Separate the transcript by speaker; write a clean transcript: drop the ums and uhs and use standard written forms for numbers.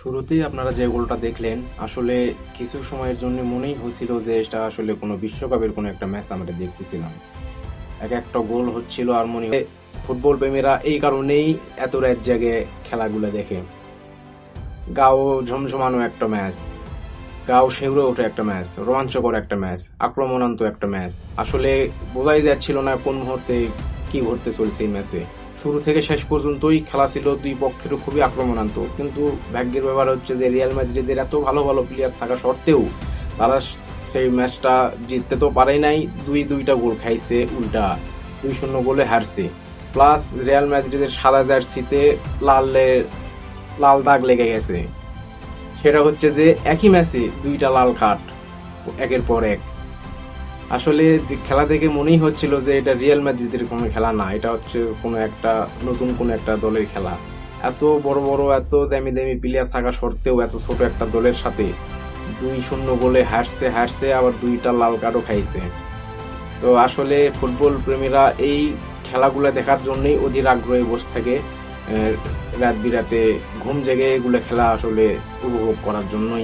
Speaker 1: শুরুতেই আপনারা যে গোলটা দেখলেন, আসলে কিছু সময়ের জন্য মনেই হচ্ছিল যে এটা আসলে কোনো বিশ্বকাপের কোনো একটা ম্যাচ আমরা দেখতেছিলাম। এক একটা গোল হচ্ছিল আর মনে ফুটবল প্রেমীরা এই কারণেই এত রাত জেগে খেলাগুলো দেখে। গাও ঝমঝমানো একটা ম্যাচ, গাও শিউরে ওঠে একটা ম্যাচ, রোমাঞ্চকর একটা ম্যাচ, আক্রমণান্ত একটা ম্যাচ। আসলে বোঝাই যাচ্ছিল না কোন মুহূর্তে কি ঘটতে চলছে এই ম্যাচে। শুরু থেকে শেষ পর্যন্তই খেলা ছিল দুই পক্ষের খুবই আক্রমণান্ত, কিন্তু ভাগ্যের ব্যাপার হচ্ছে যে রিয়াল মাদ্রিদের এত ভালো ভালো প্লেয়ার থাকা সত্ত্বেও তারা সেই ম্যাচটা জিততে তো পারে নাই। দুইটা গোল খাইছে, উল্টা 2-0 গোলে হারছে। প্লাস রিয়াল মাদ্রিদের সাদা জার্সিতে লাল লাল দাগ লেগে গেছে। সেটা হচ্ছে যে একই ম্যাচে দুইটা লাল কার্ড একের পর এক। আসলে খেলা দেখে মনেই হচ্ছিল যে এটা রিয়াল মাদ্রিদের কোনো খেলা না, এটা হচ্ছে কোনো একটা নতুন কোনো একটা দলের খেলা। এত বড় বড় এত দামি দামি প্লেয়ার থাকা সত্ত্বেও এত ছোট একটা দলের সাথে 2-0 গোলে হারছে আবার দুইটা লাল কার্ডও খাইছে। তো আসলে ফুটবল প্রেমীরা এই খেলাগুলো দেখার জন্যই অধীর আগ্রহে বসে থাকে রাত বিরাতে ঘুম জেগে এগুলো খেলা আসলে উপভোগ করার জন্যই।